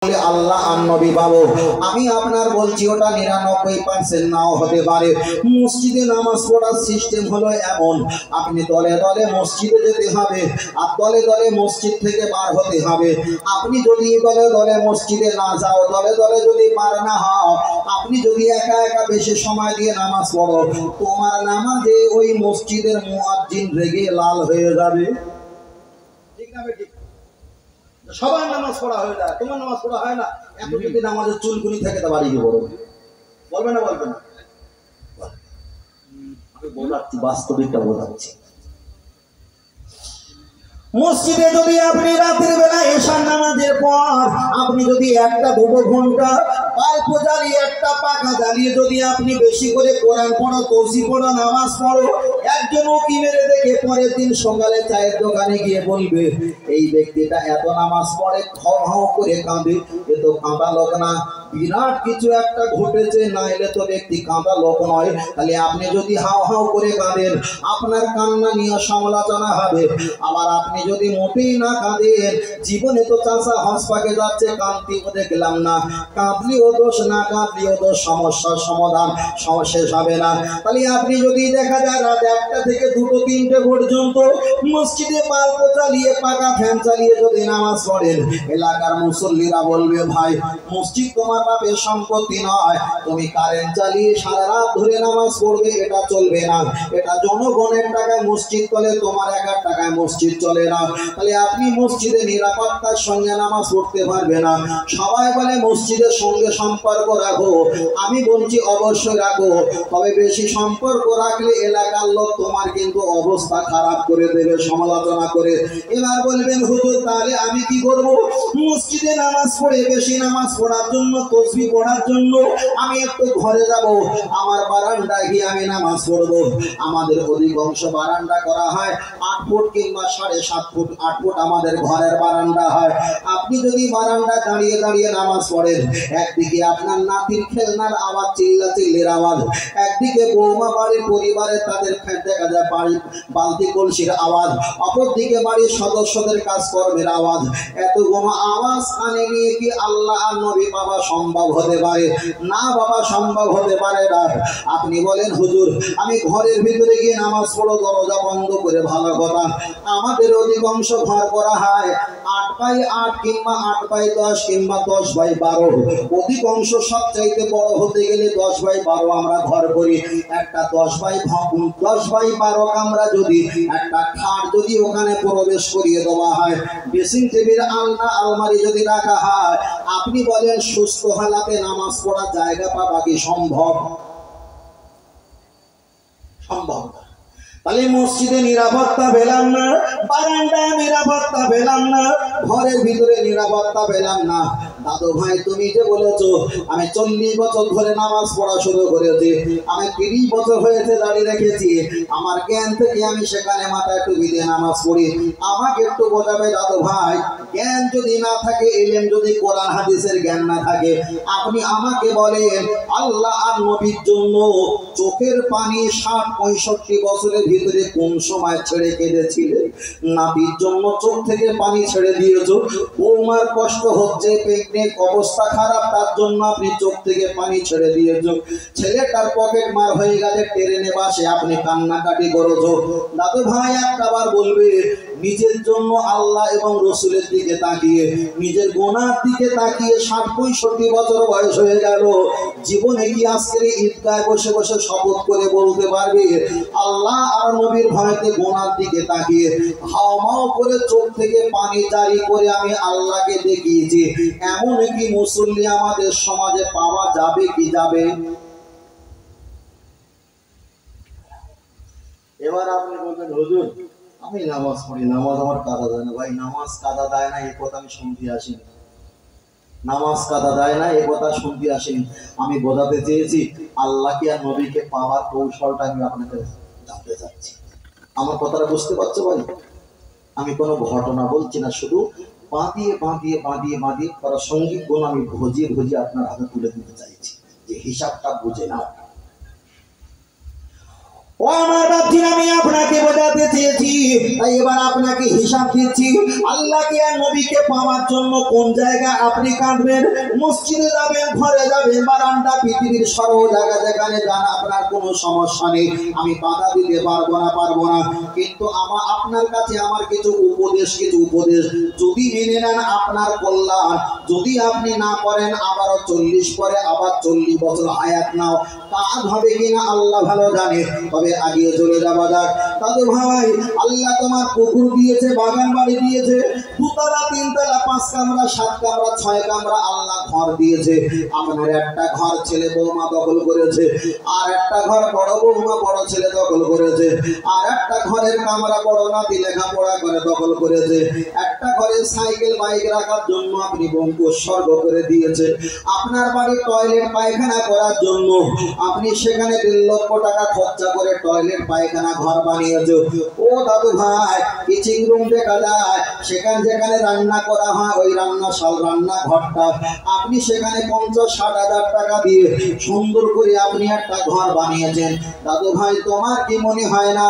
আল্লাহ আর নবী পাবো। আমি আপনার বলছি ওটা 99% নাও হতে পারে। মসজিদে নামাজ পড়ার সিস্টেম হলো এমন, আপনি দলে দলে মসজিদে যেতে হবে আর দলে দলে মসজিদ থেকে বার হতে হবে। আপনি যদি দলে দলে মসজিদে না যাও, দলে দলে যদি বার না হও, আপনি যদি একা একা বেশি সময় দিয়ে নামাজ পড়ো, তোমার নামাজে ওই মসজিদের মুয়াজ্জিন রেগে লাল হয়ে যাবে। ঠিক না বেঠিক? সবার নামাজ পড়া হয়ে যায়, তোমার নামাজ পড়া হয় না। এত যদি নামাজের চুলকুনি থাকে তা বাড়ি গিয়ে পড়বে। বলবে না? বলবে না? আমি বোঝাচ্ছি, বাস্তবিকটা বোঝাচ্ছি। মসজিদে যদি আপনি রাতের বেলা এশার নামাজের পর আপনি যদি 1-2 ঘন্টা অল্প জ্বালিয়ে, একটা পাখা জ্বালিয়ে যদি আপনি বেশি করে কোরআন পড়ো, তৌসিফ পড়ো, নামাজ পড়ো, একজন উকি মেরে দেখে পরের দিন সকালে চায়ের দোকানে গিয়ে বলবে এই ব্যক্তিটা এত নামাজ পড়ে, খাও হাও করে কাঁদে, এ তো কাঁদা লোক না, বিরাট কিছু একটা ঘটেছে, না এলে তো ব্যক্তি কাঁদা লোক নয়। তাহলে আপনি যদি হাও হাও করে কাঁদেন, আপনার কান্না নিয়ে সমালোচনা হবে। আবার আপনি যদি মোটেই না কাঁদেন, জীবনে তো চাষা হাসপাকে যাচ্ছে, কাঁদতেও দেখলাম না, কাঁদলেও দোষ, না কাঁদলেও দোষ, সমস্যার সমাধান শেষ হবে না। তাহলে আপনি যদি দেখা যায় রাত 1টা থেকে 2-3টে পর্যন্ত মসজিদে বাল্ব চালিয়ে, পাকা ফ্যান চালিয়ে যদি নামাজ পড়েন, এলাকার মুসল্লিরা বলবে ভাই মসজিদ তোমার বাপের সম্পত্তি নয়, তুমি কারেন্ট চালিয়ে সারা রাত ধরে নামাজ পড়বে, এটা চলবে না। এটা জনগণের টাকায় মসজিদ চলে, তোমার একার টাকায় মসজিদ চলে না। তাহলে আপনি মসজিদে নিরাপত্তার সঙ্গে নামাজ পড়তে পারবে না। সবাই বলে মসজিদের সঙ্গে সম্পর্ক রাখো, আমি বলছি অবশ্যই রাখো, তবে বেশি সম্পর্ক রাখলে এলাকার লোক তোমার কিন্তু অবস্থা খারাপ করে দেবে সমালোচনা করে। এবার বলবেন হুজুর তাহলে আমি কি করব? মসজিদে নামাজ পড়ে, বেশি নামাজ পড়ার জন্য, তাসবিহ পড়ার জন্য আমি একটু ঘরে যাব, আমার বারান্দায় গিয়ে আমি নামাজ পড়ব। আমাদের অধিকাংশ বারান্দা করা হয় 8 ফুট কিংবা 7.5 ফুট, 8 ফুট আমাদের ঘরের বারান্দা হয়। আপনি যদি বারান্দা দাঁড়িয়ে দাঁড়িয়ে নামাজ পড়েন, একদিকে আপনার নাতির খেলনার আওয়াজ, চিল্লাচিল্লির আওয়াজ, একদিকে বৌমা বাড়ির পরিবারের তাদের দেখা যায় বাড়ির বালতি কলসির আওয়াজ, অপরদিকে বাড়ির সদস্যদের কাজকর্মের আওয়াজ, এতগুলো আওয়াজ কানে নিয়ে কি আল্লাহ আর নবী পাওয়া সম্ভব হতে পারে? না বাবা, সম্ভব হতে পারে না। আপনি বলেন হুজুর আমি ঘরের ভিতরে গিয়ে নামাজ পড়ো, দরজা বন্ধ করে, ভালো কথা। আমাদের অধিকাংশ ঘর করা হয় 8x8 কিংবা 8x10 কিংবা 10x12, অধিকাংশ সবচাইতে বড় হতে গেলে 10x12 আমরা ঘর করি। একটা 10x12 কামরা যদি একটা খাট যদি ওখানে প্রবেশ করিয়ে দেওয়া হয়, ড্রেসিং টেবিল, আলনা, আলমারি যদি রাখা হয়, আপনি বলেন সুস্থ হালাতে নামাজ পড়ার জায়গা পাওয়া কি সম্ভব? সম্ভব না। তাহলে মসজিদে নিরাপত্তা পেলাম না, বারান্দায় নিরাপত্তা পেলাম না, ঘরের ভিতরে নিরাপত্তা পেলাম না। দাদু ভাই তুমি যে বলেছো আমি 40 বছর ধরে নামাজ পড়া শুরু করেছি, আমি 30 বছর হয়েছে দাঁড়িয়ে রেখেছি, আমার জ্ঞান থেকে আমি সেখানে মাথায় টুপি দিয়ে নামাজ পড়ি, আমাকে একটু বোঝাবে দাদু ভাই, জ্ঞান যদি না থাকে, এলেম যদি কোরআন হাদিসের জ্ঞান না থাকে, আপনি আমাকে বলেন আল্লাহ আর নবীর জন্য চোখের পানি 60-65 বছরের ভিতরে কোন সময় ছেড়ে কেঁদেছিলেন? নাবির জন্য চোখ থেকে পানি ছেড়ে দিয়েছো, বৌমার কষ্ট হচ্ছে, প্রেগনেন্ট অবস্থা খারাপ, তার জন্য আপনি চোখ থেকে পানি ছেড়ে দিয়েছো, ছেলেটার পকেট মার হয়ে গেছে, ট্রেনে বাসে আপনি কান্নাকাটি করেছো। দাদু ভাই একটাবার বলবে নিজের জন্য আল্লাহ এবং রসুলের দিকে তাকিয়ে, নিজের গোনার দিকে তাকিয়ে 60-65 বছর বয়স হয়ে গেল, জীবনে কি আজকের ঈদগায় বসে বসে শপথ করে বলতে পারবে আল্লাহ আর নবীর ভয়তে গোনার দিকে তাকিয়ে হাওমাও করে চোখ থেকে পানি জারি করে আমি আল্লাহকে দেখিয়েছি? এমন কি মুসল্লি আমাদের সমাজে পাওয়া যাবে কি যাবে? এবার আপনি বলবেন হুজুর আমি নামাজ পড়ি, নামাজ আমার কাদা দেয় না। ভাই নামাজ কাদা দেয় না এ কথা আমি শুনতে আসিনি, নামাজ কাদা দেয় না এ কথা শুনতে আসিনি। আমি বোঝাতে চেয়েছি আল্লাহকে আর নবীকে পাওয়ার কৌশলটা আমি আপনাকে জানতে চাচ্ছি। আমার কথাটা বুঝতে পারছো ভাই? আমি কোনো ঘটনা বলছি না, শুধু বাঁধিয়ে বাঁধিয়ে বাঁধিয়ে বাঁধিয়ে প্রাসঙ্গিক গুণ আমি ভজিয়ে ভজিয়ে আপনার হাতে তুলে দিতে চাইছি, যে হিসাবটা বুঝে নাও। ও আমার বাপজি, আমি আপনাকে বোঝাতে চেয়েছি, তাই এবার আপনাকে হিসাব দিচ্ছি। আল্লাহকে আর নবীকে পাওয়ার জন্য কোন জায়গায় আপনি কাঁদবেন? মসজিদে যাবেন, ঘরে যাবেন, বারান্দা, পৃথিবীর সর্ব জায়গা যেখানে যান আপনার কোনো সমস্যা নেই, আমি বাধা দিতে পারবো না। কিন্তু আপনার কাছে আমার কিছু উপদেশ যদি মেনে নেন আপনার কল্যাণ, যদি আপনি না করেন আবারও 40 পরে আবার 40 বছর হায়াত নাও, কাজ হবে কিনা আল্লাহ ভালো জানে। তবে আগিয়ে চলে যাওয়া যাক। দাদু ভাই, আল্লাহ তোমার পুকুর দিয়েছে, বাগান বাড়ি দিয়েছে, 2 তলা 3 তলা 5 কামরা 7 কামরা 6 কামরা আল্লাহ ঘর দিয়েছে। আপনার একটা ঘর ছেলে বৌমা দখল করেছে, আর একটা ঘর বড় বৌমা বড় ছেলে দখল করেছে, আর একটা ঘরের কামরা বড় নাতি লেখাপড়া করে দখল করেছে, একটা ঘরে সাইকেল বাইক রাখার জন্য আপনি উৎসর্গ করে দিয়েছে, আপনার বাড়ি টয়লেট পায়খানা করার জন্য আপনি সেখানে 1.5 লক্ষ টাকা খরচা করে টয়লেট পায়খানা ঘর বানিয়েছে। ও দাদু ভাই, কিচিং রুম দেখা যায়, যেখানে রান্না করা হয় ওই রান্না ঘরটা আপনি সেখানে 50-60 হাজার টাকা দিয়ে সুন্দর করে আপনি একটা ঘর বানিয়েছেন। দাদু ভাই, তোমার কি মনে হয় না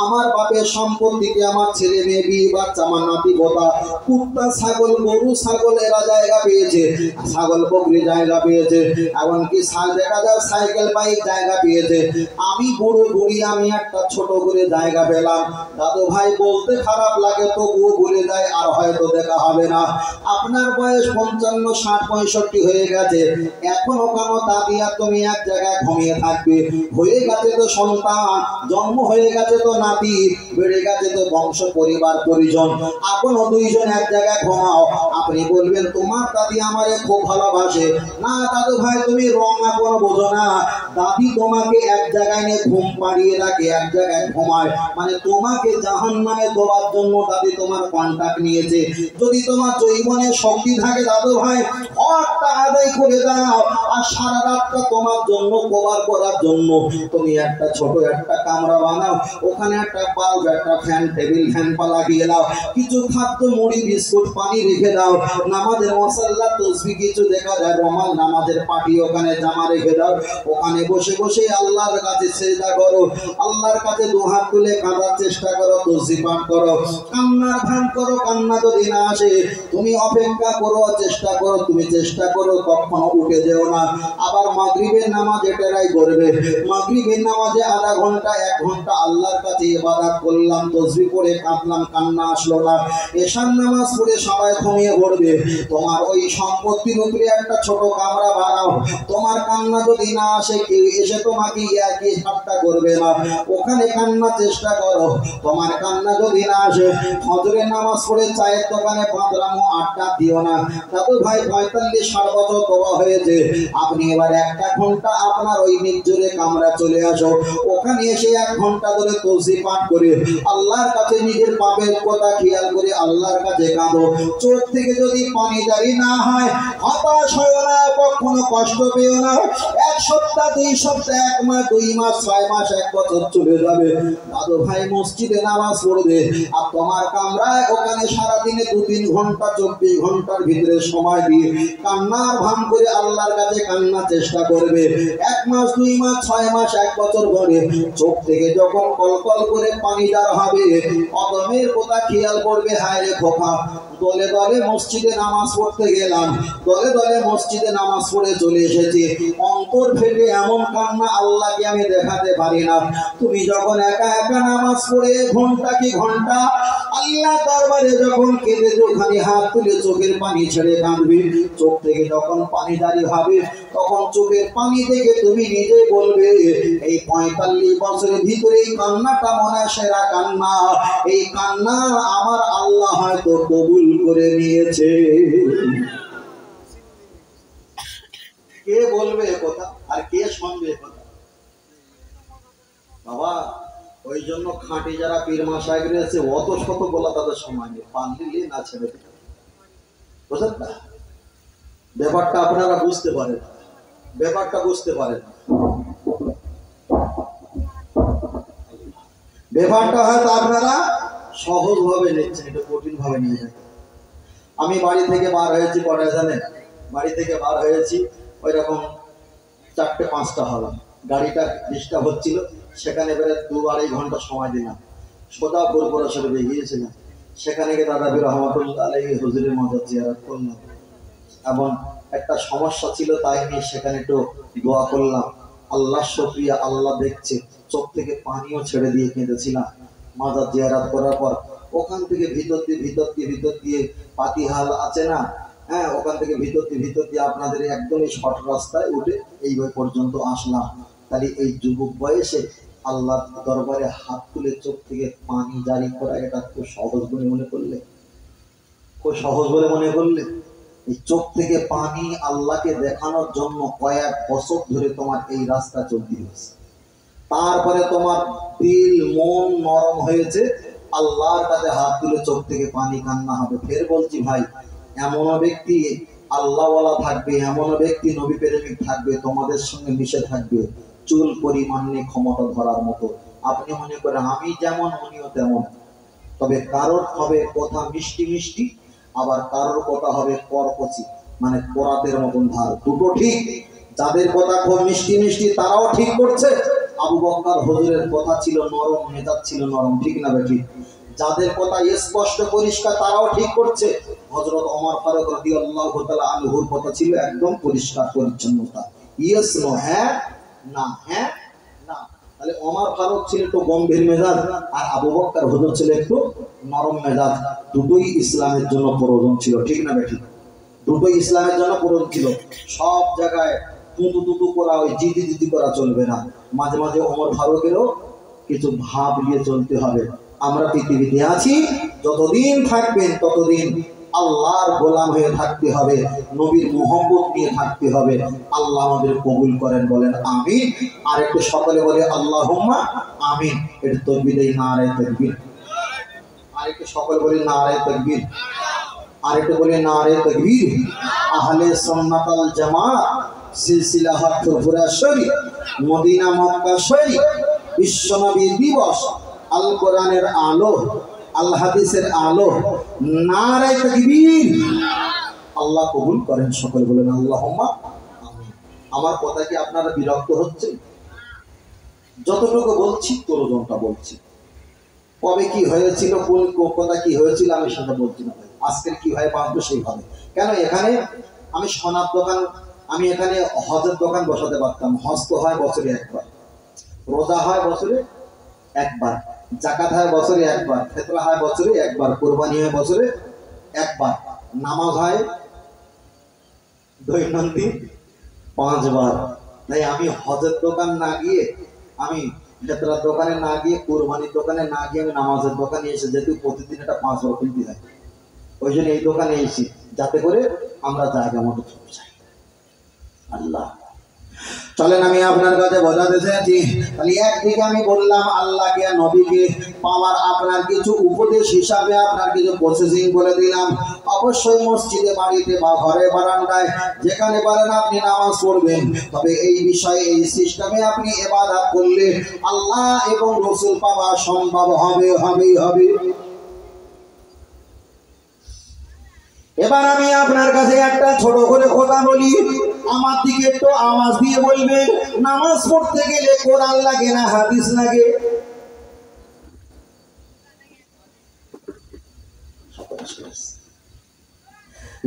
আমার বাপের সম্পত্তিতে আমার ছেলে মেয়ে, বিয়ে বাচ্চা, আমার নাতি পোতা, কুত্তা ছাগল গরু ছাগল এরা জায়গা পেয়েছে, ছাগল বকরি জায়গা পেয়েছে, এমনকি দেখা যায় সাইকেল বাইক জায়গা পেয়েছে, আমি বুড়ো বুড়ি আমি একটা ছোট করে জায়গা পেলাম। দাদু ভাই, বলতে খারাপ লাগে, তবুও ভুলে যায়, আর হয়তো দেখা হবে না। আপনার বয়স 55, 60, 65 হয়ে গেছে, এখনো কেন দাদিয়া তুমি এক জায়গায় ঘুমিয়ে থাকবে? হয়ে গেছে তো সন্তান, জন্ম হয়ে গেছে তো নাতি, বেড়ে গেছে তো বংশ পরিবার পরিজন, এখনো 2 জন এক জায়গায় ঘুমাও। আপনি বলবেন তোমার দাদি আমারে খুব ভালোবাসে। না দাদু ভাই, তুমি রং এখনো বোঝো না। দাদি তোমাকে এক জায়গায় নিয়ে ঘুম পাড়িয়ে রাখে, এক জায়গায় ঘুমায়, মানে তোমাকে জাহান্নামে দেওয়ার জন্য দাদি তোমার কন্টাক্ট নিয়েছে। যদি তোমার জীবনে শক্তি থাকে দাদু ভাই, হকটা আদায় করে দাও, আর সারা রাতটা তোমার জন্য কভার করার জন্য তুমি একটা ছোট একটা কামরা বানাও, ওখানে একটা বাল্ব, একটা ফ্যান, টেবিল ফ্যান লাগিয়ে দাও, কিছু খাদ্য, মুড়ি, বিস্কুট, পানি রেখে দাও, নামাজের মশাল্লা তসবিহ কিছু দেখা যায়, রমাল নামাজের পাটি ওখানে জামা রেখে দাও, ওখানে বসে বসে আল্লাহর কাছে সেজদা করো, আল্লাহর কাছে 2 হাত তুলে কাঁদার চেষ্টা করো, তসবিহ পাঠ করো, কান্নার ধ্যান করো। কান্না যদি না আসে তুমি অপেক্ষা করো, চেষ্টা করো, কখনো উঠে যেও না। আবার মাগরিবের নামাজ এটাই করবে, মাগরিবের নামাজে আধা ঘন্টা 1 ঘন্টা আল্লাহর কাছে ইবাদত করলাম, তসবিহ পড়ে কাঁদলাম, কান্না আসলো না, এশার নামাজ পড়ে সবাই ঘুমিয়ে পড়বে। তোমার ওই সম্পত্তির উপরে একটা ছোট কামরা বানাও, তোমার কান্না যদি না আসে কেউ এসে তোমাকে একই ঠাট্টা করবে না, ওখানে কান্নার চেষ্টা করো। তোমার কান্না যদি না আসে ফজরের নামাজ পড়ে চায়ের দোকানে বাঁধরামো আড্ডা দিও না। দাদু ভাই, 45-60 বছর তোবা হয়েছে, আপনি এবার 1 ঘন্টা আপনার ওই নির্জরে কামরা চলে আসো, ওখানে এসে 1 ঘন্টা ধরে তসবিহ পাঠ করে আল্লাহর কাছে নিজের পাপের কথা খেয়াল করে আল্লাহর কাছে কাঁদো। চোখ থেকে যদি পানি জারি না হয় হতাশ হয় না, কখনো কষ্ট পেও না। 1 সপ্তাহ, 2 সপ্তাহ, 1 মাস, 2 মাস, 6 মাস, 1 বছর চলে যাবে, দাদু ভাই মসজিদে নামাজ পড়বে, আর তোমার কামরায় ওখানে সারাদিনে 2-3 ঘন্টা 24 ঘন্টার ভিতরে সময় দিয়ে কান্নার ভান করে আল্লাহর কাছে কান্নার চেষ্টা করবে। 1 মাস, 2 মাস, 6 মাস, 1 বছর পরে চোখ থেকে যখন কলকল করে পানি বার হবে, অদমের কথা খেয়াল করবে, হায় রে খোকা, দলে দলে মসজিদে নামাজ পড়তে গেলাম, দলে দলে মসজিদে নামাজ পড়ে চলে এসেছি, অন্তর ফেটে এমন কান্না আল্লাহকে আমি দেখাতে পারি না। তুমি যখন একা একা নামাজ পড়ে ঘন্টা কি ঘন্টা আল্লাহ দরবারে যখন কেঁদে ওখানে হাত তুলে চোখের পানি ছেড়ে কাঁদবে, চোখ থেকে যখন পানি জারি হবে তখন চোখের পানি দেখে তুমি নিজে বলবে, এই 45 বছরের ভিতরে এই কান্নাটা মনে হয় সেরা কান্না, এই কান্না আমার আল্লাহ হয়তো কবুল করে নিয়েছে। কে বলবে কথা আর কে শুনবে কথা? বাবা, ওই জন্য খাঁটি যারা পীর মাশায়েখ রয়েছে অত শত বলা তাদের সময় নেই, পারলে না ছেড়ে দিতে, বুঝলেন না? ব্যাপারটা আপনারা বুঝতে পারেন, ব্যাপারটা বুঝতে পারেন, ব্যাপারটা হয়তো আপনারা সহজ ভাবে নিচ্ছেন, এটা কঠিন ভাবে নিয়ে যায়। আমি বাড়ি থেকে বার হয়েছি কটায় জানেন? বাড়ি থেকে বার হয়েছি ওই রকম 4টে 5টা হলাম, গাড়িটা ডিস্টার্ব হচ্ছিল, সেখানে বেড়ে 2-2.5 ঘন্টা সময় দিলাম, সোজা পুরপুরা শরীফে গিয়েছিলাম। সেখানে গিয়ে দাদা বীর রহমতুল্লাহ আলাইহি হুজুরের মাজার জিয়ারত করলাম। এবং একটা সমস্যা ছিল, তাই নিয়ে সেখানে একটু দোয়া করলাম। আল্লাহ শুকরিয়া, আল্লাহ দেখছে, চোখ থেকে পানিও ছেড়ে দিয়ে কেঁদেছিলাম মাজার জিয়ারত করার পর। ওখান থেকে ভিতর দিয়ে পাতিহাল আছে না, হ্যাঁ, ওখান থেকে ভিতর দিয়ে আপনাদের একদমই শর্ট রাস্তায় উঠে এই পর্যন্ত আসলাম। তাহলে এই যুবক বয়সে আল্লাহর দরবারে হাত তুলে চোখ থেকে পানি জারি করা, এটা খুব সহজ বলে মনে করলে? খুব সহজ বলে মনে করলে? এই চোখ থেকে পানি আল্লাহকে দেখানোর জন্য কয়েক বছর ধরে তোমার এই রাস্তা চলতে হয়েছে। তারপরে তোমার দিল মন নরম হয়েছে, আল্লাহর কাছে হাত তুলে চোখ থেকে পানি কান্না হবে। ফের বলছি ভাই, এমন ব্যক্তি আল্লাহওয়ালা থাকবে, এমন ব্যক্তি নবী প্রেমিক থাকবে, তোমাদের সঙ্গে মিশে থাকবে, চুল পরিমাণ নেই ক্ষমতা ধরার মতো। আপনি মনে করেন আমি যেমন উনিও তেমন, তবে কারোর হবে কথা মিষ্টি মিষ্টি, আবার কারোর কথা হবে করকচি, মানে কোরাতের মতন ধার। দুটো ঠিক। যাদের কথা খুব মিষ্টি মিষ্টি তারাও ঠিক করছে। আবু বকর হুজুরের কথা ছিল নরম, মেজাজ ছিল নরম, ঠিক না বেঠি? যাদের কথা স্পষ্ট পরিষ্কার তারাও ঠিক করছে। হযরত ওমর ফারুক রাদিয়াল্লাহু তাআলা আনহুর কথা ছিল একদম পরিষ্কার পরিচ্ছন্নতা, ইয়েস নো, হ্যাঁ না, হ্যাঁ না। তাহলে ওমর ফারুক ছিল একটু গম্ভীর মেজাজ, আর আবু বকর হুজুর ছিল একটু নরম মেজাজ। দুটোই ইসলামের জন্য প্রয়োজন ছিল, ঠিক না বেঠি? দুটোই ইসলামের জন্য প্রয়োজন ছিল। সব জায়গায় তুতু করা, ওই জিদি করা চলবে না। মাঝে মাঝে ওমর ফারুকেরও কিছু ভাব নিয়ে চলতে হবে। আমরা পৃথিবীতে আছি, যতদিন থাকবেন ততদিন আল্লাহর গোলাম হয়ে থাকতে হবে, নবীর মুহাব্বত নিয়ে থাকতে হবে। আল্লাহ আমাদের কবুল করেন, বলেন আমিন। আর একটু সকলে বলে আল্লাহুম্মা আমিন। একটু তাকবীর দেই, নারে তাকবীর। আর একটু সকলে বলে নারে তাকবীর। আর একটু বলে নারে তাকবীর। আহলে সুন্নাত ওয়াল জামাত সিলসিলা ফুরফুরা শরীফ, মদিনা মক্কা শরীফ, বিশ্বনবী দিবস, আল কোরআনের আলো, আল হাদিসের আলো, নারে তাকবীর। আল্লাহ কবুল করেন, সকলে বলেন আল্লাহুম্মা আমিন। আমার কথা কি আপনারা বিরক্ত হচ্ছেন? যতটুকু বলছি প্রয়োজনটা বলছি। কবে কি হয়েছিল, কোন কথা কি হয়েছিল আমি সেটা বলছি না। আজকের কি হয় পাবো সেইভাবে। কেন এখানে আমি সোনার দোকান, আমি এখানে হজের দোকান বসাতে পারতাম। হজ তো হয় বছরে একবার, রোজা হয় বছরে একবার, যাকাত হয় বছরে একবার, ফিতরা হয় বছরে একবার, কুরবানি হয় বছরে একবার, নামাজ হয় দৈনন্দিন 5 বার। তাই আমি হজের দোকান না গিয়ে, আমি ফিতরার দোকানে না গিয়ে, কুরবানির দোকানে না গিয়ে আমি নামাজের দোকানে এসে, যেহেতু প্রতিদিন এটা 5 বার কিনতে হয়, ওই জন্য এই দোকানে এসেছি, যাতে করে আমরা জায়গা মতো চলে যাই। আল্লাহ চলেন আমি আপনার কাছে বোঝাতে চাইছি। তাহলে একদিকে আমি বললাম আল্লাহকে নবীকে পাওয়ার আপনার কিছু উপদেশ হিসাবে আপনার কিছু প্রসেসিং বলে দিলাম। অবশ্যই মসজিদে, বাড়িতে বা ঘরে বারান্দায় যেখানে পারেন আপনি নামাজ পড়বেন। তবে এই বিষয়ে, এই সিস্টেমে আপনি ইবাদত করলে আল্লাহ এবং রাসূল পাওয়া সম্ভব হবে। এবার আমি আপনার কাছে একটা ছোট করে কথা বলি, আমার দিকে একটু আওয়াজ দিয়ে বলবেন, নামাজ পড়তে গেলে কোরআন লাগে না হাদিস লাগে?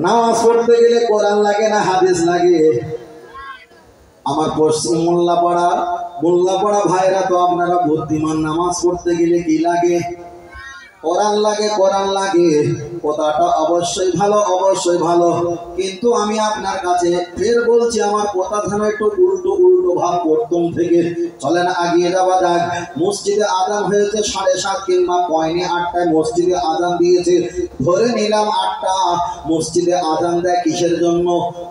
নামাজ পড়তে গেলে কোরআন লাগে না হাদিস লাগে? আমার পশ্চিম মোল্লাপাড়া ভাইরা তো আপনারা বুদ্ধিমান, নামাজ পড়তে গেলে কি লাগে? কোরআন লাগে, কোরআন লাগে। কথাটা অবশ্যই ভালো, কিন্তু আমি আপনার কাছে ফের বলছি, আমার কথা যেন একটু উল্টো ভাব করতুম থেকে। চলেন আগিয়ে যাওয়া যাক। মসজিদে আজান হয়েছে 7:30 কিংবা পয়নে 8টায় মসজিদে আজান দিয়েছে, ধরে নিলাম 8টা। মসজিদে আজান দেয় কিসের জন্য?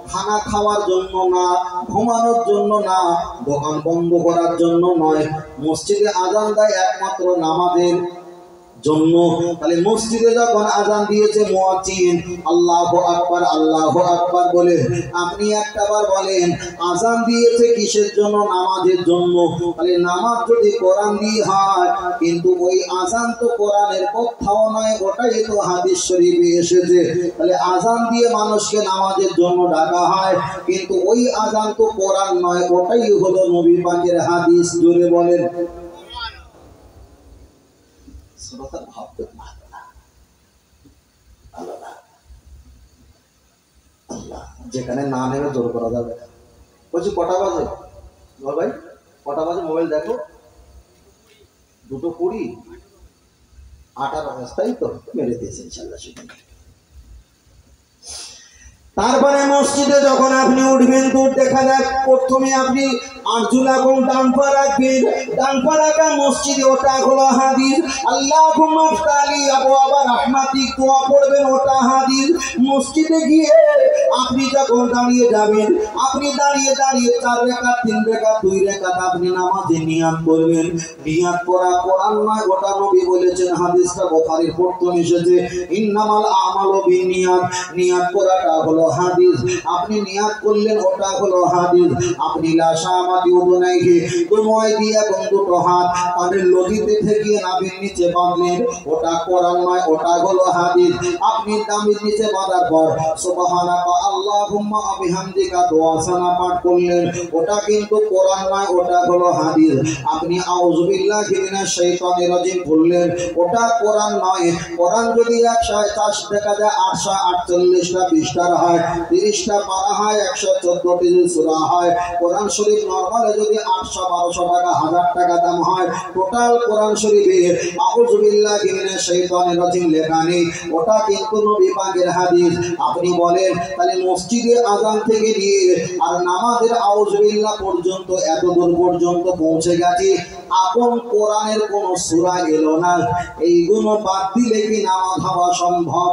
খানা খাওয়ার জন্য না, ঘুমানোর জন্য না, দোকান বন্ধ করার জন্য নয়। মসজিদে আজান দেয় একমাত্র নামাজের জন্য। তাহলে মসজিদে যখন আজান দিয়েছে মুয়াজ্জিন আল্লাহু আকবার বলে, আপনি একটাবার বলেন আজান দিয়েছে কিসের জন্য? নামাজের জন্য। তাহলে নামাজ যদি কোরআন দিয়ে হয়, কিন্তু ওই আজান তো কোরআনের কোথাও নয়, ওটাই তো হাদিস শরীফে এসেছে। তাহলে আজান দিয়ে মানুষকে নামাজের জন্য ডাকা হয়, কিন্তু ওই আজান তো কোরআন নয়, ওটাই হলো নবী পাকের হাদিস। জোরে বলেন। ভাবতে যেখানে না নেমে জোর করা যাবে। বলছি কটা বাজে ভাই? কটা বাজে? মোবাইল দেখো, 2:20। 8 অবস্থায় তো মেরে দিয়েছে ইনশাল্লাহ। তারপরে মসজিদে যখন আপনি উঠবেন তো দেখা যাক প্রথমে আপনি আরজুল এবং ডান পা রাখবেন। ডান পা রাখা মসজিদে, ওটা হলো হাদিস। আল্লাহুম্মা ফতালি আবওয়াবা রাহমাতিক দোয়া পড়বেন, ওটা হাদিস। মসজিদে গিয়ে আপনি যখন দাঁড়িয়ে যাবেন, আপনি দাঁড়িয়ে 4 রাকাত 3 রাকাত 2 রাকাত আপনি নামাজে নিয়াত করবেন। নিয়াত করা কোরআন নয়, ওটা নবী বলেছেন, হাদিসটা বুখারীর প্রথম এসেছে, ইন্নামাল আমালু বিন্নিয়াত। নিয়াত করাটা হলো হাদিস। আপনি নিয়াত করলেন, ওটা হলো হাদিস। আপনি লাশামাতি উদুনাইহি দুময় দিয়ে এবং দুটো হাত কানের লতিতে থেকে নাভির নিচে বাঁধলেন, ওটা কোরআন নয়, ওটা হলো হাদিস। আপনি নাভির নিচে বাঁধার পর সুবহানাকা আল্লাহুম্মা বিহামদিকা দোয়াসানা পাঠ করলেন, ওটা কিন্তু কোরআন নয়, ওটা হলো হাদিস। আপনি আউযু বিল্লাহি মিনাশ শাইতানির রাজিম বললেন, ওটা কোরআন নয়। কোরআন যদি 140 দেখা যায় 848টা পৃষ্ঠার হয়, 30টা পারা হয়, 114টি সূরা হয়। কোরআন শরীফ নরমালে যদি 800 1200 টাকা 1000 টাকা দাম হয়, টোটাল কোরআন শরীফে আউযু বিল্লাহি মিনাশ শাইতানির রাজিম লেখা নেই, ওটা কিন্তু নবী পাকের হাদিস। আপনি বলেন তাহলে মসজিদে আযান থেকে নিয়ে আর নামাজের আউযু বিল্লাহ পর্যন্ত এত দূর পর্যন্ত পৌঁছে গেছি, আপন কোরআনের কোন সূরা এলো না। এইগুলো বাদ দিলে কি নামাজ হওয়া সম্ভব?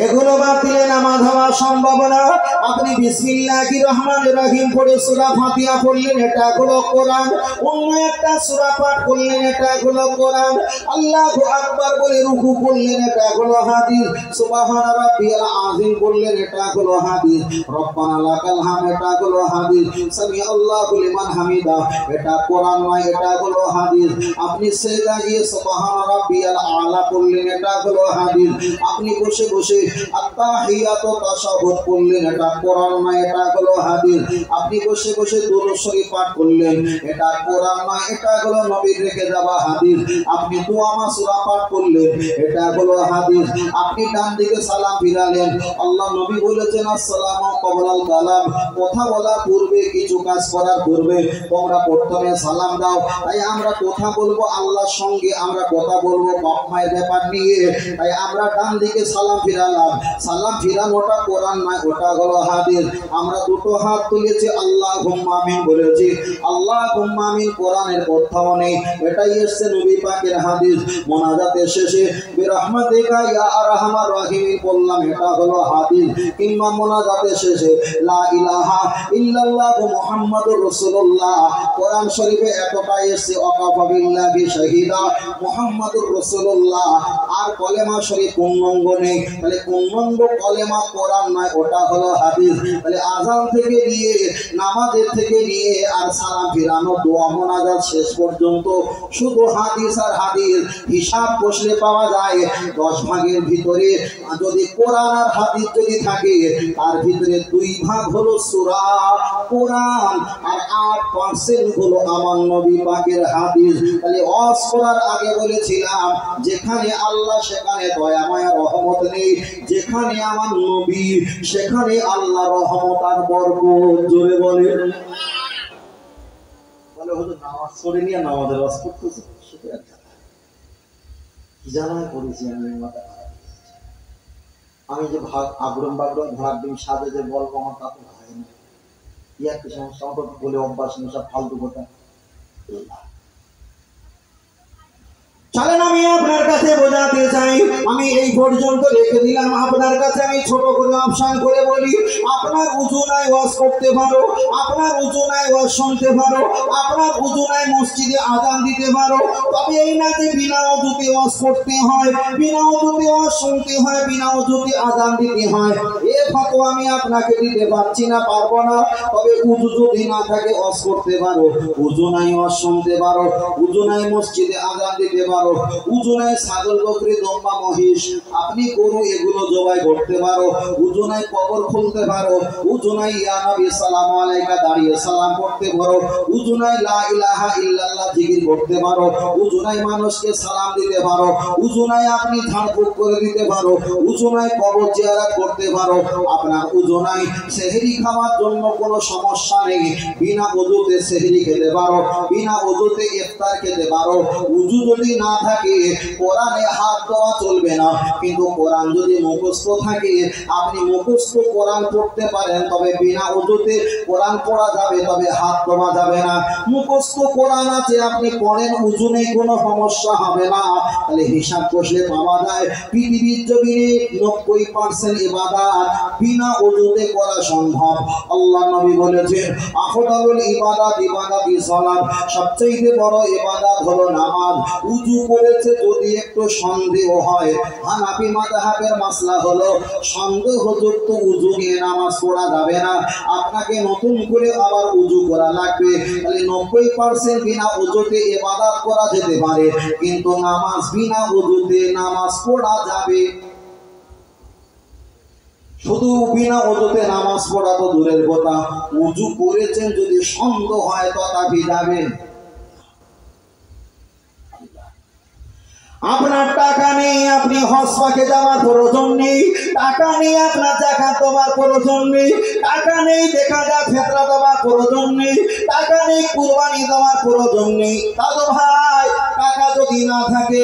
এগুলো বাদ দিলে নামাজ হওয়া সম্ভব না। আপনি বিসমিল্লাহির রহমানির রহিম পড়ে সূরা ফাতিহা পড়লেন, এটা হলো কোরআন। অন্য একটা সূরা পাঠ করলেন, এটা হলো কোরআন। আল্লাহু আকবার বলে রুকু করলেন, এটা হলো হাদিস। সুবহান রাব্বিয়াল আযীম বললেন, এটা হলো হাদিস। রব্বানা লাকাল হামদ, এটা হলো হাদিস। সামি আল্লাহু লিমান হামিদা, এটা কোরআন নয়, এটা হলো হাদিস। আপনি সিজদা গিয়ে সুবহান রাব্বিয়াল আলা বললেন, এটা হলো হাদিস। আপনি বসে বসে আত্তাহিয়াতু তাশাহুদ পড়লেন, এটা কোরআন নয়, এটা হলো হাদিস। আপনি বসে বসে দুরূদ শরীফ পাঠ করলেন, এটা কোরআন নয়, এটা হলো নবীর রেখে যাওয়া হাদিস। আপনি দুআ মাসুরা পাঠ করলেন, এটা হলো হাদিস। আপনি ডান দিকে সালাম ফিরালেন, আল্লাহ নবী বলেছেন আসসালামু ক্বাবলাল কালাম, কথা বলার পূর্বে কিছু কাজ করার পূর্বে তোমরা প্রথমে সালাম দাও। তাই আমরা কথা বলবো আল্লাহর সঙ্গে, আমরা কথা বলবো বাপ মায়ের ব্যাপার নিয়ে, তাই আমরা ডান দিকে সালাম ফিরালাম। সালাম ফিরানোটা কোরআন নয়, ওটা হলো হাদিস। আমরা দুটো হাত তুলেছি, আল্লাহুম্মা আমিন বলেছি। আল্লাহুম্মা আমিন কোরআনের কোথাও নেই, এটাই এসেছে নবী পাকের হাদিস। মোনাজাতের শেষে বিরহমাতিকা ইয়া আরহামার রাহিম বললাম, এটা হলো হাদিস। কিংবা মোনাজাতের শেষে লা ইলাহা ইল্লাল্লাহু মুহাম্মাদুর রাসূলুল্লাহ, কোরআন শরীফে এতটাই এসেছে, ওয়াকাফা বিল্লাহি শাহিদা মুহাম্মাদুর রাসূলুল্লাহ। আর কলেমা শরীফ পূর্ণাঙ্গ নেই, তাহলে পূর্ণাঙ্গ কলেমা কোরআন নয়, ওটা হলো হাদিস। তাহলে আযান থেকে নিয়ে নামাজের থেকে নিয়ে আর সালাম ফিরানো দোয়া মোনাজাত শেষ পর্যন্ত শুধু হাদিস আর হাদিস। হিসাব কষলে পাওয়া যায় 10 ভাগের ভিতরে যদি কোরআন আর হাদিস যদি থাকে, তার ভিতরে 2 ভাগ হলো সূরা কোরআন আর 8% হলো আমার নবী পাকের হাদিস। তাহলে ওয়াজ করার আগে বলেছিলাম, যেখানে আল্লাহ সেখানে দয়া মায়া রহমত নেই, যেখানে আমার নবী সেখানে আল্লাহ রহমত আর বরকত। জোরে বলেন। বলে হুজুর নামাজ পড়ে নিয়ে নামাজের ওয়াজ করতেছে, সেটা একটা কি জানা করেছি আমি যে ভাগ আগ্রম বাগ্রম ভাগ দিন সাজে যে বলবো, আমার তা তো হয় না। ইয়া কি সমস্যা? আমার বলে অভ্যাস নেই, সব ফালতু কথা। চলেন আমি আপনার কাছে বোঝাতে চাই, আমি এই পর্যন্ত রেখে দিলাম। আপনার কাছে আমি ছোট করে অপশন করে বলি, আপনার উজু নাই ওয়াজ করতে পারো, আপনার উজু নাই ওয়াজ শুনতে পারো, আপনার উজু নাই মসজিদে আযান দিতে পারো, তবে এই না যে বিনা ওযুতে ওয়াজ করতে হয়, বিনা ওযুতে ওয়াজ শুনতে হয়, বিনা ওযুতে আযান দিতে হয়। এ ফতোয়া আমি আপনাকে দিতে পারছি না, পারবো না। তবে উজু যদি না থাকে ওয়াজ করতে পারো, উজু নাই ওয়াজ শুনতে পারো, উজু নাই মসজিদে আযান দিতে পারো, উজু নাই ছাগল বকরি দম্বা মহিষ আপনি গরু এগুলো জবাই করতে পারো, উজু নাই কবর খুলতে পারো, উজু নাই ইয়া নবী সালামু আলাইকা দাঁড়িয়ে সালাম করতে পারো, উজু নাই লা ইলাহা ইল্লাল্লাহ জিকির করতে পারো, উজু নাই মানুষকে সালাম দিতে পারো, উজু নাই আপনি ঝাড়ফুঁক করে দিতে পারো, উজু নাই কবর জিয়ারত করতে পারো, আপনার উজু নাই সেহরি খাওয়ার জন্য কোনো সমস্যা নেই, বিনা ওযুতে সেহরি খেতে পারো, বিনা ওযুতে ইফতার খেতে পারো। উজু যদি না থাকে কোরআনে হাত দেওয়া চলবে না, কিন্তু কোরআন যদি মুখস্থ থাকে আপনি মুখস্থ কোরআন পড়তে পারেন, তবে বিনা ওযুতে কোরআন পড়া যাবে, তবে হাত দেওয়া যাবে না। মুখস্থ কোরআন আছে আপনি পড়েন, উজু নেই, কোনো সমস্যা হবে না। তাহলে হিসাব কষলে পাওয়া যায় পৃথিবীর জমিনে 90% ইবাদত বিনা ওযুতে করা সম্ভব। আল্লাহ নবী বলেছেন আফদালুল ইবাদাত ইবাদাতি সালাত, সবচেয়ে বড় ইবাদত হলো নামাজ। উজু করেছে যদি একটু সন্দেহ হয়, হানাফি মাযহাবের মাসলা হলো সন্দেহযুক্ত উজু নিয়ে নামাজ পড়া যাবে না, আপনাকে নতুন করে আবার উজু করা লাগবে। তাহলে 90% বিনা উজুতে ইবাদত করা যেতে পারে, কিন্তু নামাজ বিনা উজুতে নামাজ পড়া যাবে। শুধু বিনা ওযুতে নামাজ পড়া তো দূরের কথা, উজু করেছেন যদি সন্দেহ হয় তথাপি যাবেন। আপনার টাকা নেই, আপনি হজ পাকে যাওয়ার প্রয়োজন নেই, টাকা নেই আপনার যাকাত দেওয়ার প্রয়োজন নেই, টাকা নেই দেখা যায় ফিতরা দেওয়ার প্রয়োজন নেই, টাকা নেই কুরবানি দেওয়ার প্রয়োজন নেই। দাদু ভাই, টাকা যদি না থাকে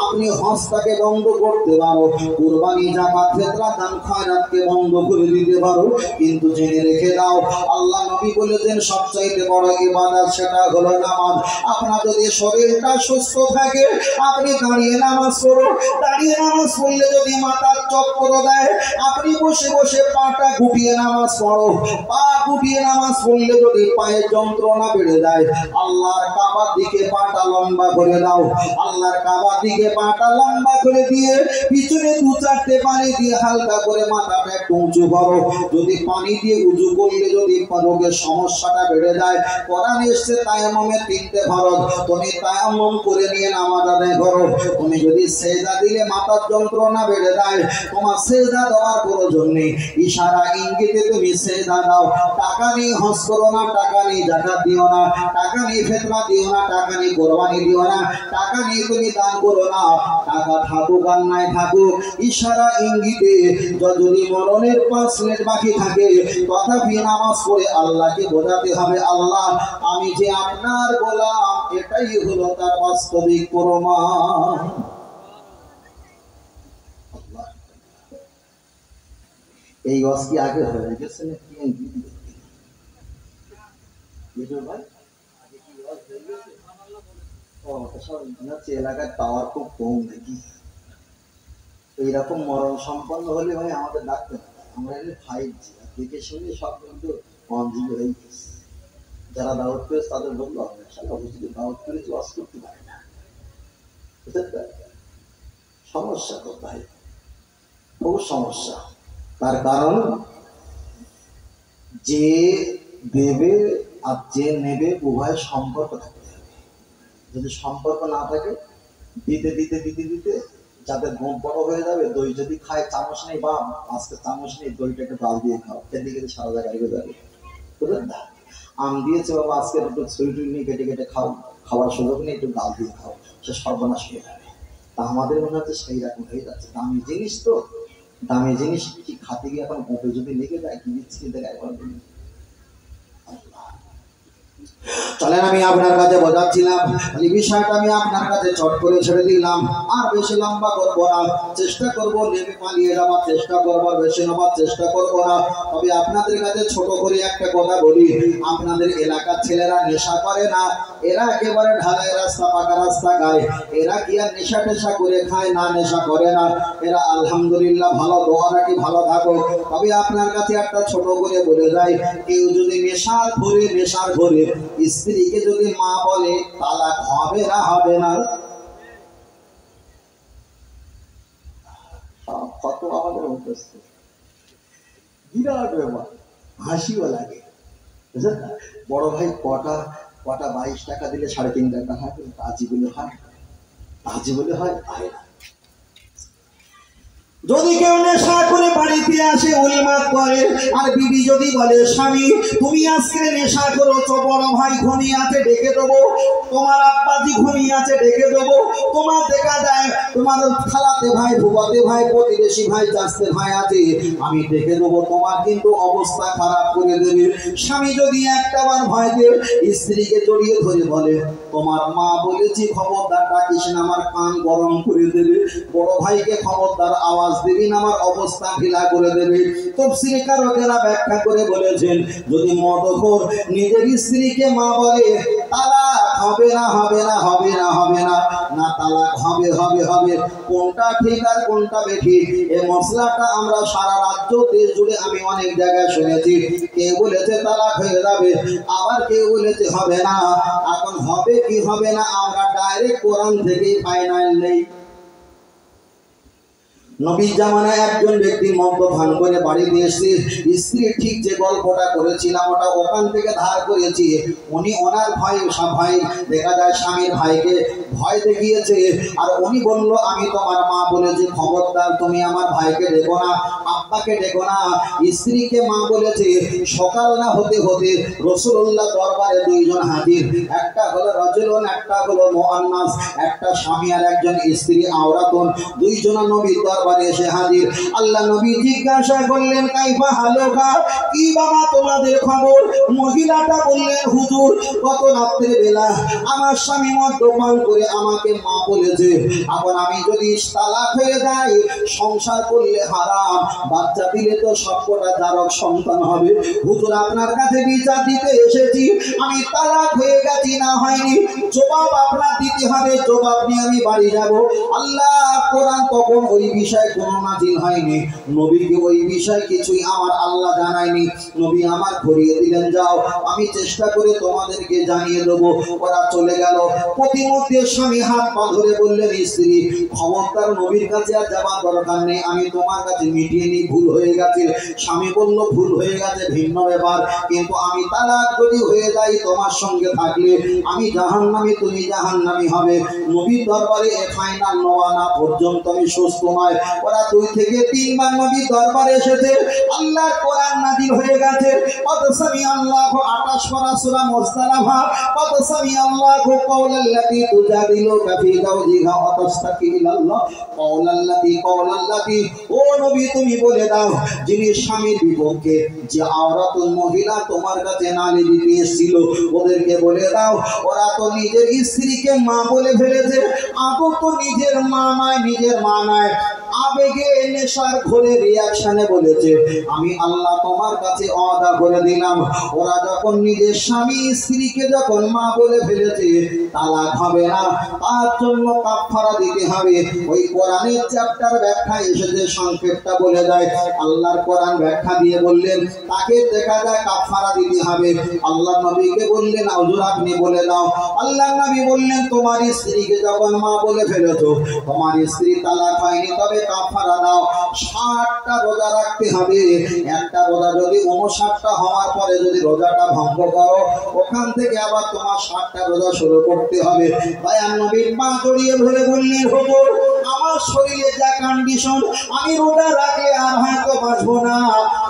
আপনি হজটাকে বন্ধ করতে পারো, কুরবানি যাকাত ফিতরা দান খয়রাতকে বন্ধ করে দিতে পারো, কিন্তু জেনে রেখে দাও আল্লাহ নবী বলেছেন সবচাইতে বড় ইবাদত সেটা হলো নামাজ। আপনার যদি শরীরটা সুস্থ থাকে আপনি দাঁড়িয়ে নামাজ পড়ো, দাঁড়িয়ে নামাজ পড়লে যদি মাথার চক্কর দেয় আপনি বসে বসে পাটা গুটিয়ে নামাজ পড়ো, পা গুটিয়ে নামাজ পড়লে যদি পায়ের যন্ত্রণা বেড়ে যায় আল্লাহর কাবার দিকে পাটা লম্বা করে দাও, আল্লাহর কাবার দিকে পাটা লম্বা করে দিয়ে পিছনে 2-4টে পানি দিয়ে হালকা করে মাথাটা একটু উঁচু করো। যদি পানি দিয়ে উঁচু করলে যদি রোগের সমস্যাটা বেড়ে যায়, কোরআন এসেছে তায়াম্মুমের 3টে ফরজ, তুমি তায়াম্মুম করে নিয়ে নামাজ আদায় করো। তুমি যদি সেজদা দিলে মাথার যন্ত্রণা বেড়ে যায়, তোমার সেজদা দেওয়ার প্রয়োজন নেই, ইশারা ইঙ্গিতে তুমি সেজদা দাও। টাকা নেই হজ করো না, টাকা নেই যাকাত দিও না, টাকা নেই ফিতরা দিও না, টাকা নেই কুরবানি দিও না, টাকা নেই তুমি দান করো না, টাকা থাকুক আর নাই থাকুক ইশারা ইঙ্গিতে যদি মরণের 5 মিনিট বাকি থাকে তথাপি নামাজ পড়ে আল্লাহকে বোঝাতে হবে আল্লাহ আমি যে আপনার গোলাম, এটাই হলো তার বাস্তবিক প্রমাণ। এই ওয়াজ কি আগে হয়ে গেছে নাকি ভাই? এলাকায় টাওয়ার খুব কম নাকি? এইরকম মরণ সম্পন্ন হলে ভাই আমাদের ডাকতে হবে, আমরা 5G দেখে শুনে সব কিন্তু 1GB হয়ে গেছে। যারা দাওয়াত করেছে তাদের বললো হবে, অবশ্যই দাওয়াত করে ওয়াজ করতে পারে না, সমস্যা কোথায়? বহু সমস্যা। তার কারণ যে দেবে আর যে নেবে উভয় সম্পর্ক থাকতে হবে। যদি সম্পর্ক না থাকে দিতে দিতে দিতে দিতে যাদের গোপ বড় হয়ে যাবে, দই যদি খায় চামচ নেই বা আজকে চামচ নেই দইটাকে ডাল দিয়ে খাও, খেতে খেতে সারা জায়গায় হয়ে যাবে, বুঝলেন না? আম দিয়েছে বাবা আজকে একটু ছুরি টুরি নিয়ে কেটে কেটে খাও, খাওয়ার সুযোগ নেই একটু ডাল দিয়ে খাও, সে সর্বনাশ হয়ে যাবে। তা আমাদের মনে হচ্ছে সেই রকম হয়ে যাচ্ছে। দামি জিনিস তো, দামি জিনিস কি খাতে গিয়ে এখন গোপে যদি লেগে যায় কি বিচ্ছিরি দেখায় বলবেন? চলেন আমি আপনার কাছে বোঝাচ্ছিলাম, এই বিষয়টা আমি আপনার কাছে চট করে ছেড়ে দিলাম, আর বেশি লম্বা করবো না, চেষ্টা করবো নেমে পালিয়ে যাওয়ার চেষ্টা করবো, বেশি নেওয়ার চেষ্টা করবো না। তবে আপনাদের কাছে ছোট করে একটা কথা বলি, আপনাদের এলাকার ছেলেরা নেশা করে না, এরা একেবারে ঢালাই রাস্তা পাকা রাস্তা গায়, এরা কি আর নেশা টেশা করে খায় না? নেশা করে না, এরা আলহামদুলিল্লাহ ভালো, দোয়া রাখি ভালো থাকো। তবে আপনার কাছে একটা ছোট করে বলে যায়, কেউ যদি নেশার ঘরে স্ত্রীকে যদি মা বলে, তালাক হবে না? হবে না? কত আমাদের মুখস্থ, বিরাট ব্যাপার, হাসিও লাগে। বড় ভাই কটা 22 টাকা দিলে 3.5 টাকা হয়, তাজি বলে হয়? তাজি বলে হয়? হয় না। যদি কেউ নেশা করে বাড়িতে আসে উলিমাত করে, আর বিবি যদি বলে, স্বামী তুমি আজকে নেশা করেছো, বড় ভাই ঘুমিয়ে আছে ডেকে দেবো, তোমার আব্বাজি ঘুমিয়ে আছে ডেকে দেবো, তোমার দেখা যায় তোমার খালাতে ভাই, ভুবাতে ভাই, প্রতিবেশী ভাই, চাচতে ভাই আছে, আমি ডেকে দেবো, তোমার কিন্তু অবস্থা খারাপ করে দেবে। স্বামী যদি একটাবার ভয়তে স্ত্রীকে জড়িয়ে ধরে বলে, তোমার মা বলেছি খবরদার ডাকিস না, আমার কান গরম করে দেবে, বড় ভাইকে খবরদার আওয়াজ দিবি না, আমার অবস্থা ঢিলা করে দেবে। তাফসীরে কারকেরা ব্যাখ্যা করে বলেছেন, যদি মদখোর নিজের স্ত্রীকে মা বলে, তালাক হবে না, হবে না, হবে না, হবে না, না তালাক হবে, হবে, হবে, কোনটা ঠিক আর কোনটা বেঠিক এই মশলাটা আমরা সারা রাজ্য দেশ জুড়ে আমি অনেক জায়গায় শুনেছি। কেউ বলেছে তালাক হয়ে যাবে, আবার কেউ বলেছে হবে না। এখন হবে কি হবে না আমরা ডাইরেক্ট কোরআন থেকেই ফাইনাল নেই। নবীর জামানায় একজন ব্যক্তি মদ্যপান করে বাড়িতে এসে স্ত্রী ঠিক যে গল্পটা করেছিলাম ওটা ওখান থেকে ধার করেছি। উনি ওনার ভাই দেখা যায় স্বামীর ভাইকে ভয় দেখিয়েছে, আর উনি বলল, আমি তোমার মা বলেছি খবরদার তুমি আমার ভাইকে ডেকো না, আব্বাকে ডেকো না। স্ত্রীকে মা বলেছে। সকাল না হতে হতে রাসূলুল্লাহ দরবারে দুইজন হাজির, একটা হলো রাজুলুন, একটা হলো মুআন্নাস, একটা স্বামী আর একজন স্ত্রী আওরাতুন, দুইজন নবীর দরবারে এসে হাজির। আল্লাহ নবী জিজ্ঞাসা করলেন, কাইফা হালুকা, কি বাবা তোমাদের খবর? মহিলাটা বললেন, হুজুর গত রাত্রে বেলা আমার স্বামী মদ্যপান করে আমাকে মা বলেছে, এখন আমি যদি তালাক হয়ে যাই, সংসার করলে হারাম, বাচ্চা দিলে তো সবকটা জারক সন্তান হবে। হুজুর আপনার কাছে বিচার দিতে এসেছি, আমি তালাক হয়ে গেছি না হয়নি, জবাব আপনার দিতে হবে, জবাব নিয়ে আমি বাড়ি যাব। আল্লাহ কোরআন তখন ওই বিষয়ে কোনো নাজিল হয়নি, নবীকে ওই বিষয় কিছুই আমার আল্লাহ জানায়নি। নবী আমার ঘুরিয়ে দিলেন, যাও আমি চেষ্টা করে তোমাদেরকে জানিয়ে দেবো। ওরা চলে গেল। প্রতিমধ্যে স্বামী হাত পা ধরে বললেন, স্ত্রী খবরদার নবীর কাছে আর যাবার দরকার নেই, আমি তোমার কাছে মিটিয়ে নিই, ভুল হয়ে গেছে। স্বামী বলল, ভুল হয়ে গেছে ভিন্ন ব্যাপার, কিন্তু আমি তালাক যদি হয়ে যাই তোমার সঙ্গে থাকলে আমি জাহান্নামী, তুমি জাহান্নামী হবে। নবীর দরবারে ফাইনাল নেওয়া না পর্যন্ত আমি সুস্থ নয়। ওরা 2 থেকে 3 বার নবীর দরবারে এসেছে, আল্লাহর কোরআন নাযিল হয়ে গেছে। কদ সামি আল্লাহু 28 পারা সূরা মুস্তালাফা, কদ সামি আল্লাহু কওলাল্লাতী তুজাদিলুকা ফি যাওজিহা ওয়া তাশতাকি ইলাল্লাহ কওলাল্লাতী। ও নবী তুমি বলে দাও, যিনি স্বামীর বিপক্ষে যে আওরাতুল মহিলা তোমার কাছে নালিশ দিতে এসেছিল, ওদেরকে বলে দাও, ওরা তো নিজের স্ত্রীকে মা বলে ফেলেছে। আদৌ তো নিজের মা নয়, নিজের মা নয়, আবেগে নেশার ঘরে রিয়াকশনে বলেছে, আমি আল্লাহ তোমার কাছে ওয়াদা করে দিলাম, ওরা যখন নিজের স্বামী স্ত্রীকে যখন মা বলে ফেলেছে, তালাক হবে না, তার জন্য কাফারা দিতে হবে। ওই কোরআনের চ্যাপ্টার ব্যাখ্যা এসেছে, সংক্ষেপটা বলে যায়। আল্লাহর কোরআন ব্যাখ্যা দিয়ে বললেন, তাকে দেখা যায় কাফারা দিতে হবে। আল্লাহ নবীকে বললেন, হুজুর আপনি বলে দাও। আল্লাহ নবী বললেন, তোমার স্ত্রীকে যখন মা বলে ফেলেছো, তোমার স্ত্রী তালাক হয়নি, তবে কাফারা দাও। 60টা রোজা রাখতে হবে। একটা রোজা যদি 59টা হওয়ার পরে যদি রোজাটা ভঙ্গ করো, ওখান থেকে আবার তোমার 60টা রোজা শুরু করতে হবে। তাই নবীর পা জড়িয়ে ধরে বললেন, হুজুর আমার শরীরে যা কন্ডিশন, আমি রোজা রাখলে আর হয়তো বাঁচবো না।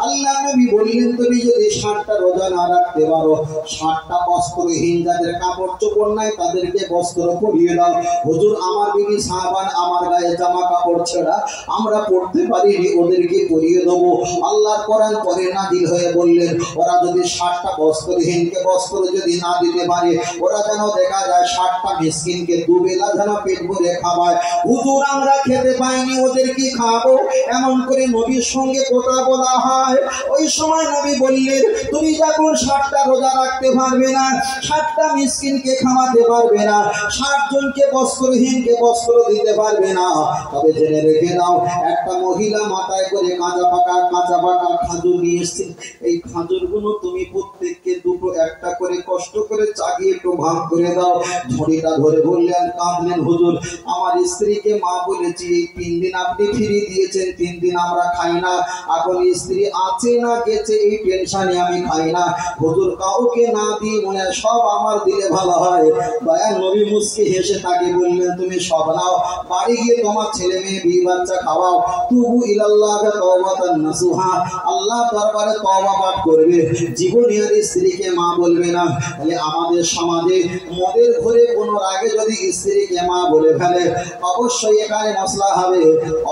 আল্লাহ নবী বললেন তুমি যদি 60টা রোজা না রাখতে পারো, 60টা বস্ত্রহীন যাদের কাপড় চোপড় নাই তাদেরকে বস্ত্র পরিয়ে দাও। হুজুর আমার বিবি সাহাবান আমার গায়ে জামা কাপড় ছেঁড়া, আমরা পড়তে পারিনি, ওদেরকে পরিয়ে দেবো। আল্লাহর কোরআন পরে নাজিল হয়ে বললেন ওরা যদি 60টা বস্ত্রহীনকে বস্ত্র যদি না দিতে পারে, ওরা যেন দেখা যায় 60টা মিসকিনকে দুবেলা যেন পেট ভরে খাওয়ায়। হুজুর আমরা খেতে পাইনি, ওদের কি খাবো? এমন করে নবীর সঙ্গে কথা বলা হয়। ওই সময় নবী বললেন তুমি যখন 60টা রোজা রাখতে পারবে না, 60টা মিসকিনকে খাওয়াতে পারবে না, 60 জনকে বস্ত্রহীনকে বস্ত্র দিতে পারবে না, তবে জেনে রেখে দাও একটা মহিলা মাথায় করে কাঁচা পাকা খাজুর নিয়ে এসছে। এই খাজুরগুলো তুমি প্রত্যেককে দুটো একটা করে কষ্ট করে চাগিয়ে একটু ভাগ করে দাও। ঝুড়িটা ধরে বললেন, কাঁদলেন, হুজুর আমার স্ত্রীকে মা বলেছি 3 দিন আপনি ফিরিয়ে দিয়েছেন, 3 দিন আমরা খাই না, এখন স্ত্রী আছে না গেছে এই টেনশনে আমি খাই না। হুজুর কাউকে না দিয়ে মনে সব আমার দিলে ভালো হয়। দয়ার নবী মুস্কি হেসে তাকে বললেন তুমি সব নাও, বাড়ি গিয়ে তোমার ছেলে মেয়ে বিয়ে বাচ্চা খাওয়াও। তুবু ইলাল্লাহ তাওবাতান নাসুহা, আল্লাহ দরবারে তওবা পাঠ করবে, জীবনে আর স্ত্রীকে মা বলবে না। তাহলে আমাদের সমাজে মদের ঘরে কোনো আগে যদি স্ত্রীকে মা বলে ফেলে, অবশ্যই এখানে মশলা হবে,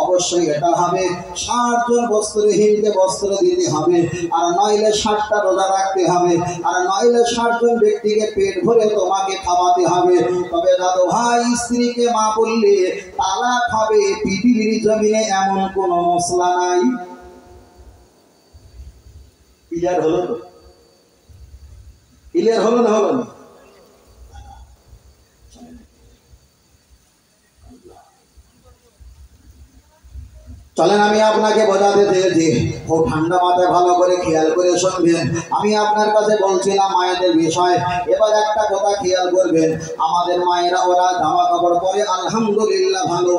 অবশ্যই এটা হবে 60 জন বস্ত্রহীনকে বস্ত্র দিতে হবে, আর নইলে 60টা রোজা রাখতে হবে, আর নইলে 60 জন ব্যক্তিকে পেট ভরে তোমাকে খাওয়াতে হবে। তবে দাদু ভাই স্ত্রীকে মা বললে তালাক হবে, পৃথিবীর জমিনে এমন কোন মশলা নাই। ক্লিয়ার হলো তো? ক্লিয়ার হলো না হলো না? চলেন আমি আপনাকে বোঝাতে চেয়েছি, খুব ঠান্ডা মাথায় ভালো করে খেয়াল করে শুনবেন। আমি আপনার কাছে বলছিলাম মায়েদের বিষয়, এবার একটা কথা খেয়াল করবেন। আমাদের মায়েরা ওরা জামা কাপড় পরে আলহামদুলিল্লাহ ভালো,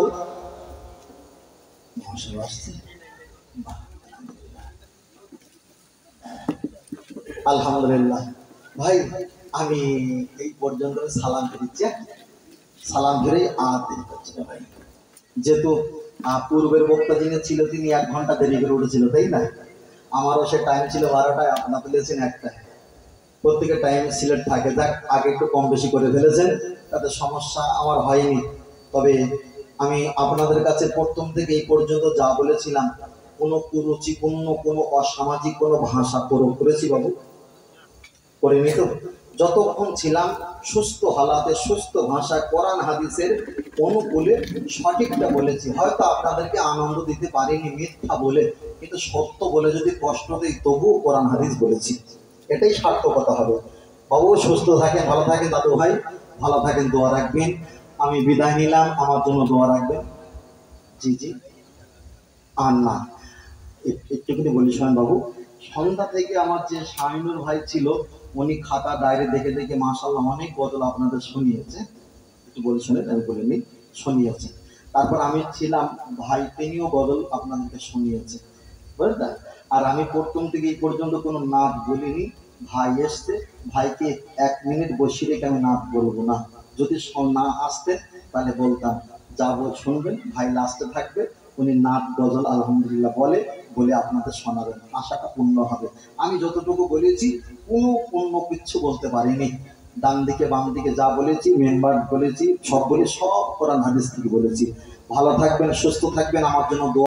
আলহামদুলিল্লাহ। ভাই আমি এই পর্যন্ত সালাম ফিরিচ্ছি, সালাম ফিরেই আর দেরি করছি না ভাই, যেহেতু পূর্বের বক্তা যিনি ছিল তিনি 1 ঘন্টা দেরি করে উঠেছিল, তাই না? আমারও সে টাইম ছিল 12টায়, আপনার পেলেছেন 1টায়, প্রত্যেকের টাইম সিলেক্ট থাকে। যাক আগে একটু কম বেশি করে ফেলেছেন, তাতে সমস্যা আমার হয়নি। তবে আমি আপনাদের কাছে প্রথম থেকে এই পর্যন্ত যা বলেছিলাম, কোনো কুরুচিপূর্ণ কোনো অসামাজিক কোনো ভাষা প্রয়োগ করেছি বাবু? করিনি তো? যতক্ষণ ছিলাম সুস্থ হালাতে সুস্থ ভাষায় কোরআন হাদিসের অনুকূলে সঠিকটা বলেছি। হয়তো আপনাদেরকে আনন্দ দিতে পারিনি মিথ্যা বলে, কিন্তু সত্য বলে যদি কষ্ট দিই তবুও কোরআন হাদিস বলেছি, এটাই সার্থকতা হবে। বাবু সুস্থ থাকেন, ভালো থাকেন, দাদু ভাই ভালো থাকেন, দোয়া রাখবেন। আমি বিদায় নিলাম, আমার জন্য দোয়া রাখবেন। জি জি। আর না একটুখানি বলি শোনেন বাবু, সন্ধ্যা থেকে আমার যে শাহিনুর ভাই ছিল উনি খাতা ডায়েরি দেখে দেখে মাশাআল্লাহ অনেক বদল আপনাদের শুনিয়েছে। একটু বলে শোনেন, আমি বলে নিই, শুনিয়েছে। তারপর আমি ছিলাম ভাই, তিনিও বদল আপনাদেরকে শুনিয়েছে, বুঝলেন? আর আমি প্রথম থেকে এই পর্যন্ত কোনো নাচ বলিনি। ভাই এসছে, ভাইকে 1 মিনিট বসিয়ে রেখে আমি নাচ বলবো না। যদি না আসতে তাহলে বলতাম, যা শুনবেন ভাই লাস্টে থাকবে, উনি নাচ গজল আলহামদুলিল্লাহ বলে আপনাদের শোনাবেন, আশাটা পূর্ণ হবে। আমি যতটুকু বলেছি কোনো অন্য কিছু বলতে পারিনি। ডান দিকে বাম দিকে যা বলেছি, মেম্বার বলেছি, সব কোরআন হাদিস থেকে বলেছি। ভালো থাকবেন, সুস্থ থাকবেন, আমার জন্য দোয়া